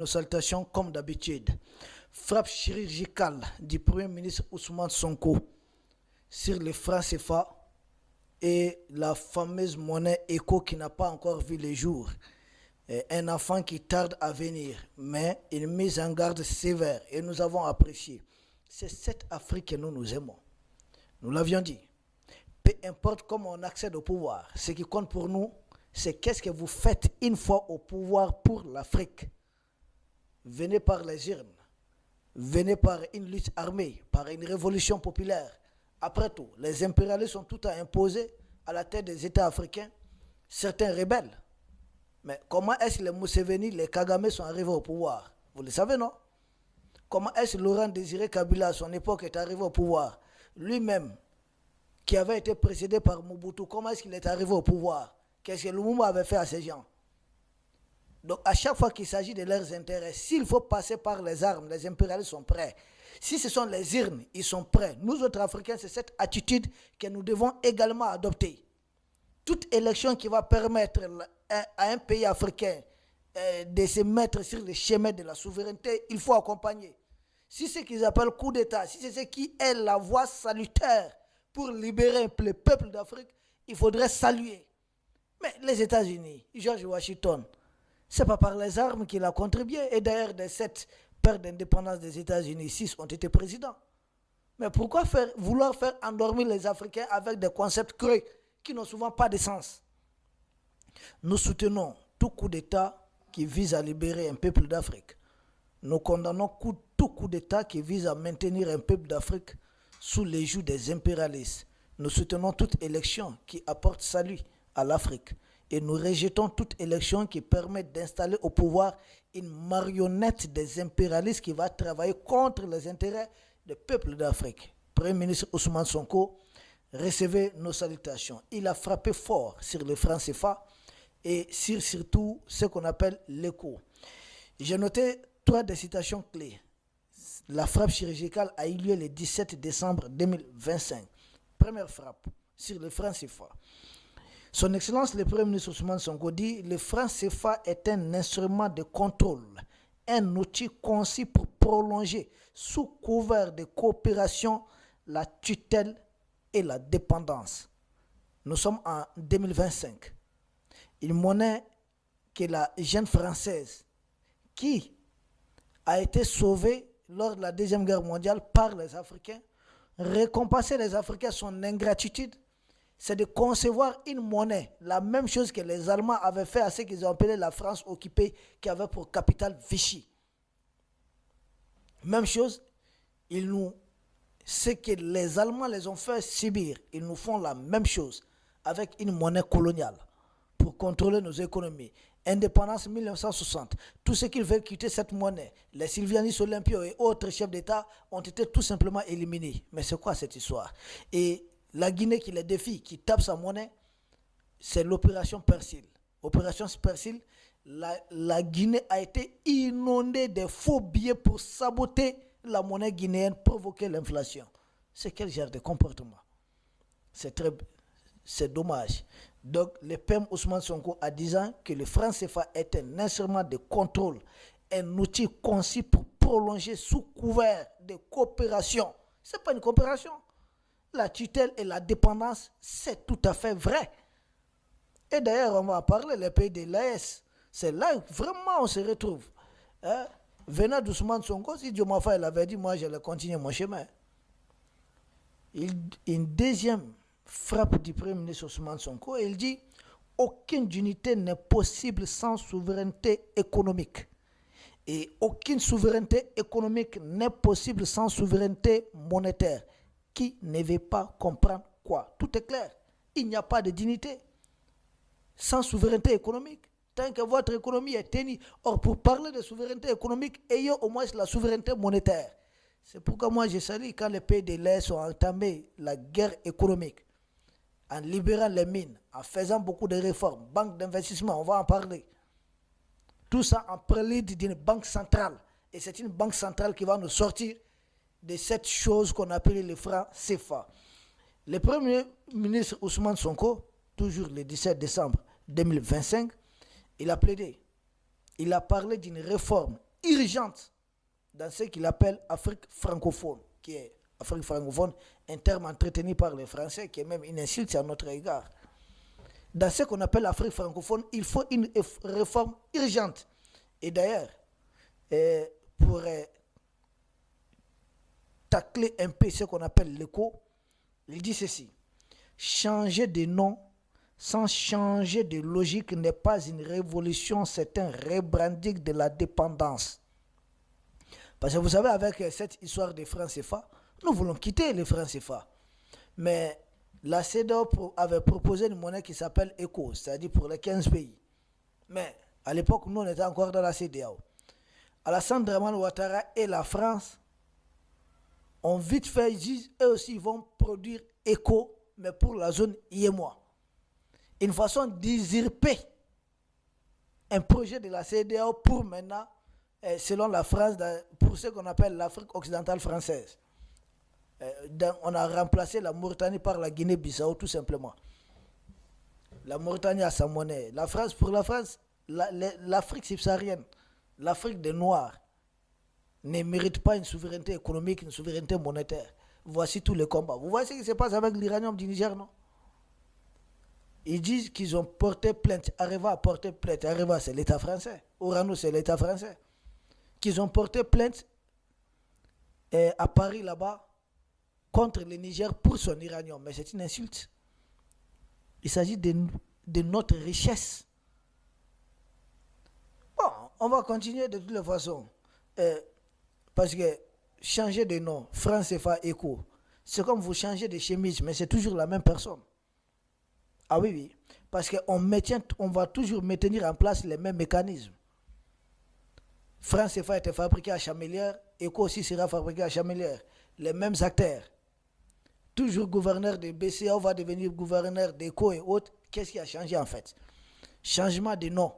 Nos salutations comme d'habitude. Frappe chirurgicale du Premier ministre Ousmane Sonko sur les francs CFA et la fameuse monnaie éco qui n'a pas encore vu le jour. Un enfant qui tarde à venir, mais une mise en garde sévère et nous avons apprécié. C'est cette Afrique que nous aimons. Nous l'avions dit. Peu importe comment on accède au pouvoir, ce qui compte pour nous, c'est qu'est-ce que vous faites une fois au pouvoir pour l'Afrique. Venez par les urnes, venez par une lutte armée, par une révolution populaire. Après tout, les impérialistes sont tout à imposer à la tête des États africains certains rebelles. Mais comment est-ce que les Museveni, les Kagame sont arrivés au pouvoir? Vous le savez, non? Comment est-ce que Laurent Désiré Kabila, à son époque, est arrivé au pouvoir? Lui-même, qui avait été précédé par Mobutu, comment est-ce qu'il est arrivé au pouvoir? Qu'est-ce que Lumumba avait fait à ces gens? Donc, à chaque fois qu'il s'agit de leurs intérêts, s'il faut passer par les armes, les impérialistes sont prêts. Si ce sont les urnes, ils sont prêts. Nous autres Africains, c'est cette attitude que nous devons également adopter. Toute élection qui va permettre à un pays africain de se mettre sur le chemin de la souveraineté, il faut accompagner. Si c'est ce qu'ils appellent coup d'État, si c'est ce qui est la voie salutaire pour libérer le peuple d'Afrique, il faudrait saluer. Mais les États-Unis, George Washington, ce n'est pas par les armes qu'il a contribué. Et d'ailleurs, de cette perte d'indépendance des États-Unis, 6 ont été présidents. Mais pourquoi vouloir faire endormir les Africains avec des concepts creux qui n'ont souvent pas de sens? Nous soutenons tout coup d'État qui vise à libérer un peuple d'Afrique. Nous condamnons tout coup d'État qui vise à maintenir un peuple d'Afrique sous les joues des impérialistes. Nous soutenons toute élection qui apporte salut à l'Afrique. Et nous rejetons toute élection qui permet d'installer au pouvoir une marionnette des impérialistes qui va travailler contre les intérêts des peuples d'Afrique. Premier ministre Ousmane Sonko, recevez nos salutations. Il a frappé fort sur le franc CFA et sur surtout ce qu'on appelle l'éco. J'ai noté 3 des citations clés. La frappe chirurgicale a eu lieu le 17 décembre 2025. Première frappe sur le franc CFA. Son Excellence le Premier ministre Ousmane Sonko dit « Le franc CFA est un instrument de contrôle, un outil conçu pour prolonger, sous couvert de coopération, la tutelle et la dépendance. » Nous sommes en 2025. Une monnaie que la jeune française qui a été sauvée lors de la Deuxième Guerre mondiale par les Africains, récompenser les Africains son ingratitude, c'est de concevoir une monnaie, la même chose que les Allemands avaient fait à ce qu'ils ont appelé la France occupée, qui avait pour capitale Vichy. Même chose, ce que les Allemands les ont fait subir, ils nous font la même chose avec une monnaie coloniale pour contrôler nos économies. Indépendance 1960, tous ceux qui veulent quitter cette monnaie, les Sylvianis Olympio et autres chefs d'État ont été tout simplement éliminés. Mais c'est quoi cette histoire? Et la Guinée qui les défie, qui tape sa monnaie, c'est l'opération Persil. Opération Persil, la Guinée a été inondée de faux billets pour saboter la monnaie guinéenne, provoquer l'inflation. C'est quel genre de comportement? C'est dommage. Donc, le PM Ousmane Sonko a dit que le franc CFA est un instrument de contrôle, un outil conçu pour prolonger sous couvert de coopération. Ce n'est pas une coopération. La tutelle et la dépendance, c'est tout à fait vrai. Et d'ailleurs, on va parler les pays de l'AES. C'est là où vraiment on se retrouve. Venant d'Ousmane Sonko, si Diomafa avait dit, moi je vais continuer mon chemin. Une deuxième frappe du Premier ministre Ousmane Sonko, il dit, aucune unité n'est possible sans souveraineté économique. Et aucune souveraineté économique n'est possible sans souveraineté monétaire. Qui ne veut pas comprendre quoi? Tout est clair. Il n'y a pas de dignité sans souveraineté économique. Tant que votre économie est tenue. Or, pour parler de souveraineté économique, ayez au moins la souveraineté monétaire. C'est pourquoi moi je salue quand les pays de l'Est ont entamé la guerre économique, en libérant les mines, en faisant beaucoup de réformes, banque d'investissement, on va en parler. Tout ça en prélude d'une banque centrale. Et c'est une banque centrale qui va nous sortir de cette chose qu'on appelle le franc CFA. Le Premier ministre Ousmane Sonko, toujours le 17 décembre 2025, il a plaidé, il a parlé d'une réforme urgente dans ce qu'il appelle Afrique francophone, qui est Afrique francophone, un terme entretenu par les Français, qui est même une insulte à notre égard. Dans ce qu'on appelle l'Afrique francophone, il faut une réforme urgente. Et d'ailleurs, pour tacler un peu ce qu'on appelle l'écho, il dit ceci: changer de nom sans changer de logique n'est pas une révolution, c'est un rebranding de la dépendance. Parce que vous savez, avec cette histoire des francs CFA, nous voulons quitter les francs CFA. Mais la CEDEAO avait proposé une monnaie qui s'appelle ECO, c'est-à-dire pour les 15 pays. Mais à l'époque, nous, on était encore dans la CEDEAO. Alassane Dramane Ouattara et la France ont vite fait, ils disent, eux aussi, ils vont produire ECO, mais pour la zone IEMOA. Une façon d'usurper un projet de la CEDEAO pour maintenant, selon la France, pour ce qu'on appelle l'Afrique occidentale française. On a remplacé la Mauritanie par la Guinée-Bissau, tout simplement. La Mauritanie a sa monnaie. La France, pour la France, l'Afrique subsaharienne, l'Afrique des Noirs, ne mérite pas une souveraineté économique, une souveraineté monétaire. Voici tous les combats. Vous voyez ce qui se passe avec l'uranium du Niger, non? Ils disent qu'ils ont porté plainte. Areva a porté plainte. Areva, c'est l'État français. Orano, c'est l'État français. Qu'ils ont porté plainte à Paris, là-bas, contre le Niger pour son uranium. Mais c'est une insulte. Il s'agit de notre richesse. Bon, on va continuer de toutes les façons. Parce que changer de nom, franc CFA, ECO, c'est comme vous changez de chemise, mais c'est toujours la même personne. Ah oui, oui. Parce qu'on va toujours maintenir en place les mêmes mécanismes. Franc CFA était fabriqué à Chamelières, ECO aussi sera fabriqué à Chamelières. Les mêmes acteurs. Toujours gouverneur de BCAO va devenir gouverneur d'ECO et autres. Qu'est-ce qui a changé en fait? Changement de nom.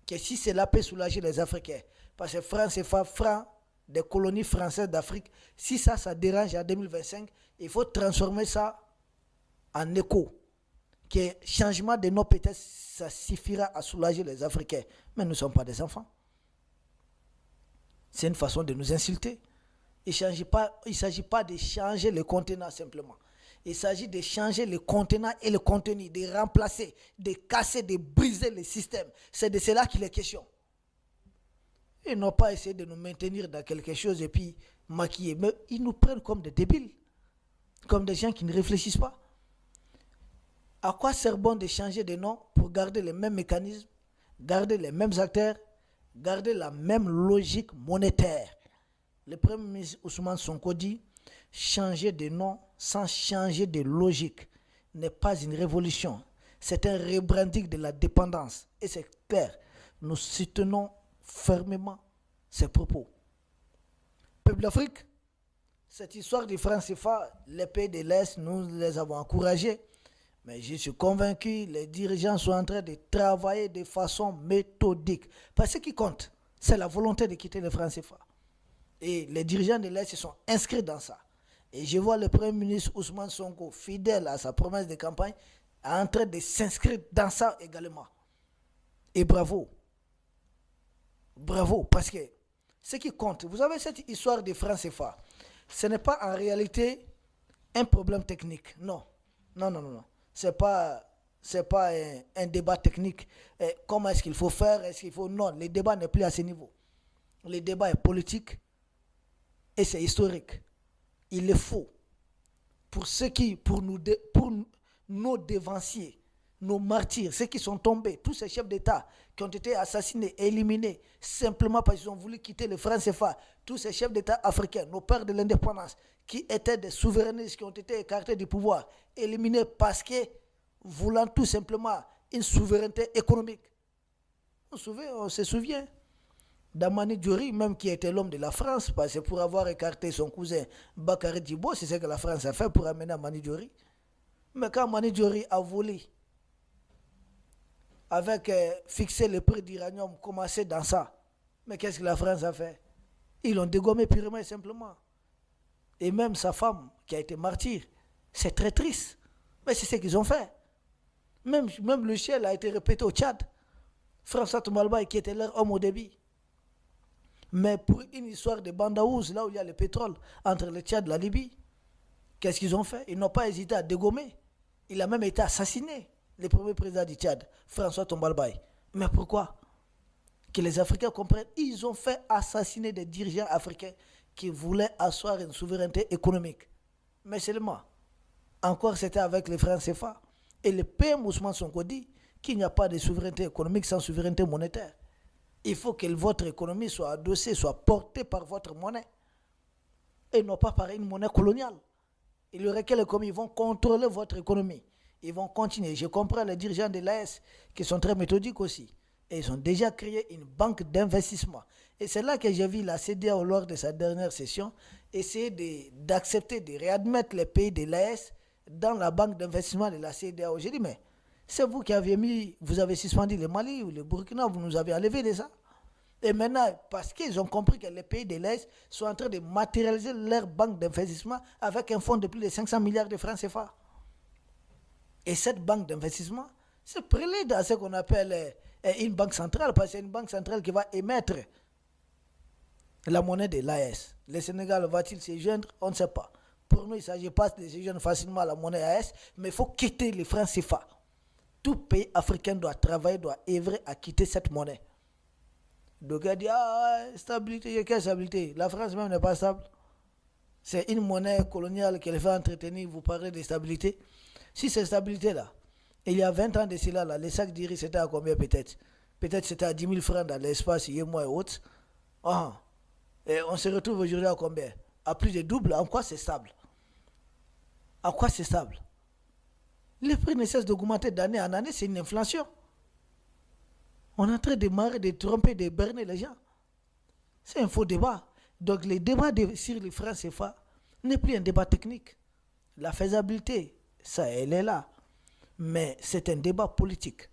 Que si cela peut soulager les Africains. Parce que franc CFA, franc des colonies françaises d'Afrique, si ça dérange en 2025, il faut transformer ça en ECO. Que changement de nom, peut-être, ça suffira à soulager les Africains. Mais nous ne sommes pas des enfants. C'est une façon de nous insulter. Il ne s'agit pas de changer le contenant simplement. Il s'agit de changer le contenant et le contenu, de remplacer, de casser, de briser le système. C'est de cela qu'il est question. Ils n'ont pas essayé de nous maintenir dans quelque chose et puis maquiller. Mais ils nous prennent comme des débiles, comme des gens qui ne réfléchissent pas. À quoi sert bon de changer de nom pour garder les mêmes mécanismes, garder les mêmes acteurs, garder la même logique monétaire? Le Premier ministre Ousmane Sonko dit: changer de nom sans changer de logique n'est pas une révolution. C'est un rebranding de la dépendance. Et c'est clair, nous soutenons fermement ces propos. Peuple d'Afrique, cette histoire du franc CFA, les pays de l'Est, nous les avons encouragés. Mais je suis convaincu, les dirigeants sont en train de travailler de façon méthodique. Parce que ce qui compte, c'est la volonté de quitter le franc CFA. Et les dirigeants de l'Est se sont inscrits dans ça. Et je vois le Premier ministre Ousmane Sonko, fidèle à sa promesse de campagne, en train de s'inscrire dans ça également. Et bravo. Bravo, parce que ce qui compte, vous avez cette histoire de franc CFA, ce n'est pas en réalité un problème technique. Non. Non, non, non, non. C'est pas un débat technique. Comment est-ce qu'il faut faire? Est-ce qu'il faut... Non, le débat n'est plus à ce niveau. Le débat est politique et c'est historique. Il est faux. Pour ceux qui, pour nos dévanciers, nos martyrs, ceux qui sont tombés, tous ces chefs d'État qui ont été assassinés, éliminés, simplement parce qu'ils ont voulu quitter le franc CFA, tous ces chefs d'État africains, nos pères de l'indépendance, qui étaient des souverainistes, qui ont été écartés du pouvoir, éliminés parce que voulant tout simplement une souveraineté économique. On se souvient d'Amani Diori, même qui était l'homme de la France, parce que pour avoir écarté son cousin Bakary Djibo, c'est ce que la France a fait pour amener Amani Diori. Mais quand Amani Diori a voulu, avec fixer le prix d'uranium, commencer dans ça, mais qu'est-ce que la France a fait? Ils l'ont dégommé purement et simplement. Et même sa femme, qui a été martyre, c'est très triste. Mais c'est ce qu'ils ont fait. Même le ciel a été répété au Tchad. François Toumalba, qui était leur homme au début. Mais pour une histoire de Bandaouz, là où il y a le pétrole, entre le Tchad et la Libye, qu'est-ce qu'ils ont fait? Ils n'ont pas hésité à dégommer. Il a même été assassiné, le premier président du Tchad, François Tombalbaye. Mais pourquoi? Que les Africains comprennent, ils ont fait assassiner des dirigeants africains qui voulaient asseoir une souveraineté économique. Mais seulement, encore c'était avec les francs CFA. Et le PM Ousmane Sonko dit qu'il n'y a pas de souveraineté économique sans souveraineté monétaire. Il faut que votre économie soit adossée, soit portée par votre monnaie. Et non pas par une monnaie coloniale. Il y aurait que les commis, ils vont contrôler votre économie. Ils vont continuer. Je comprends les dirigeants de l'AS qui sont très méthodiques aussi. Et ils ont déjà créé une banque d'investissement. Et c'est là que j'ai vu la CEDEAO lors de sa dernière session essayer d'accepter de réadmettre les pays de l'AS dans la banque d'investissement de la CEDEAO. J'ai dit, mais c'est vous qui avez mis, vous avez suspendu le Mali ou le Burkina, vous nous avez enlevé de ça. Et maintenant, parce qu'ils ont compris que les pays de l'Est sont en train de matérialiser leur banque d'investissement avec un fonds de plus de 500 milliards de francs CFA. Et cette banque d'investissement, c'est prélude à ce qu'on appelle une banque centrale, parce que c'est une banque centrale qui va émettre la monnaie de l'AS. Le Sénégal va-t-il se joindre? On ne sait pas. Pour nous, il ne s'agit pas de se joindre facilement à la monnaie AS, mais il faut quitter les francs CFA. Tout pays africain doit travailler, doit œuvrer à quitter cette monnaie. Donc il dit, stabilité, quelle stabilité? La France même n'est pas stable. C'est une monnaie coloniale qu'elle fait entretenir, vous parlez de stabilité. Si cette stabilité-là, il y a 20 ans de cela, là, les sacs d'Iris c'était à combien peut-être? Peut-être c'était à 10 000 francs dans l'espace, mois et autres. Et on se retrouve aujourd'hui à combien? À plus de double. En quoi c'est stable? En quoi c'est stable? Les prix ne cessent d'augmenter d'année en année, c'est une inflation. On est en train de marrer, de tromper, de berner les gens. C'est un faux débat. Donc le débat sur les francs CFA n'est plus un débat technique. La faisabilité, ça, elle est là. Mais c'est un débat politique.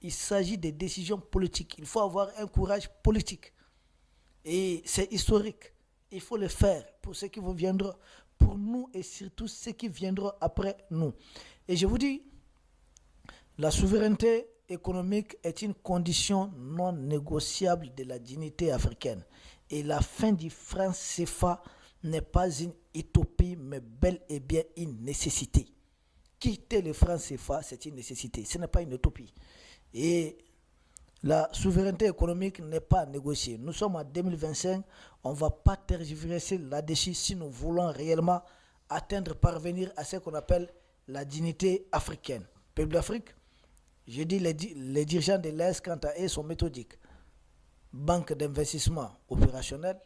Il s'agit de décisions politiques. Il faut avoir un courage politique. Et c'est historique. Il faut le faire pour ceux qui vous viendront, pour nous et surtout ceux qui viendront après nous. Et je vous dis, la souveraineté économique est une condition non négociable de la dignité africaine. Et la fin du franc CFA n'est pas une utopie, mais bel et bien une nécessité. Quitter le franc CFA, c'est une nécessité, ce n'est pas une utopie. Et la souveraineté économique n'est pas négociée. Nous sommes en 2025, on ne va pas tergiverser là-dessus si nous voulons réellement atteindre, parvenir à ce qu'on appelle la dignité africaine. Peuple d'Afrique, je dis les dirigeants de l'Est, quant à eux, sont méthodiques. Banque d'investissement opérationnelle.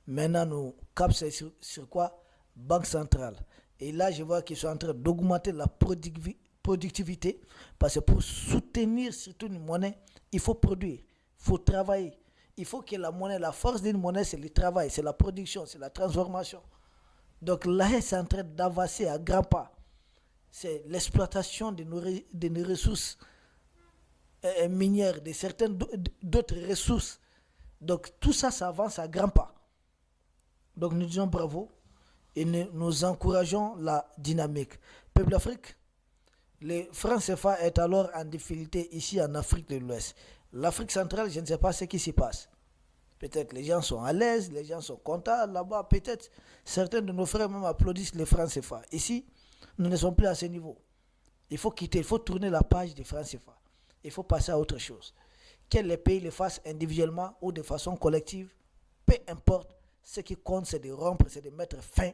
Maintenant, nous captons sur quoi? Banque centrale. Et là, je vois qu'ils sont en train d'augmenter la productivité, parce que pour soutenir surtout une monnaie, il faut produire, il faut travailler. Il faut que la monnaie, la force d'une monnaie, c'est le travail, c'est la production, c'est la transformation. Donc là, c'est en train d'avancer à grands pas. C'est l'exploitation de nos ressources minières, de certaines d'autres ressources. Donc tout ça, ça avance à grands pas. Donc nous disons bravo et nous encourageons la dynamique. Peuple d'Afrique, le franc CFA est alors en difficulté ici en Afrique de l'Ouest. L'Afrique centrale, je ne sais pas ce qui s'y passe. Peut-être les gens sont à l'aise, les gens sont contents là-bas. Peut-être certains de nos frères même applaudissent le franc CFA. Ici, nous ne sommes plus à ce niveau. Il faut quitter, il faut tourner la page du franc CFA. Il faut passer à autre chose. Que les pays le fassent individuellement ou de façon collective, peu importe. Ce qui compte, c'est de rompre, c'est de mettre fin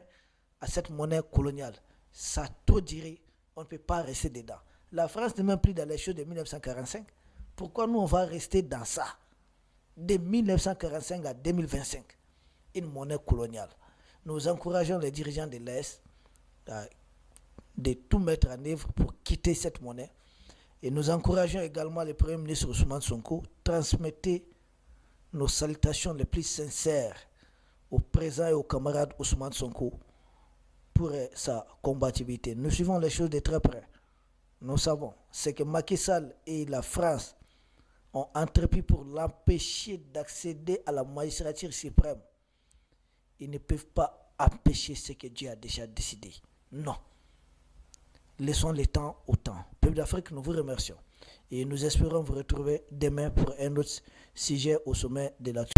à cette monnaie coloniale. Ça a trop duré, on ne peut pas rester dedans. La France n'est même plus dans les choses de 1945. Pourquoi nous, on va rester dans ça? De 1945 à 2025, une monnaie coloniale. Nous encourageons les dirigeants de l'Est de tout mettre en œuvre pour quitter cette monnaie. Et nous encourageons également le Premier ministre Ousmane Sonko, transmettez nos salutations les plus sincères au président et aux camarades Ousmane Sonko pour sa combativité. Nous suivons les choses de très près. Nous savons ce que Macky Sall et la France ont entrepris pour l'empêcher d'accéder à la magistrature suprême. Ils ne peuvent pas empêcher ce que Dieu a déjà décidé. Non. Laissons le temps au temps. Peuple d'Afrique, nous vous remercions. Et nous espérons vous retrouver demain pour un autre sujet au sommet de l'actualité.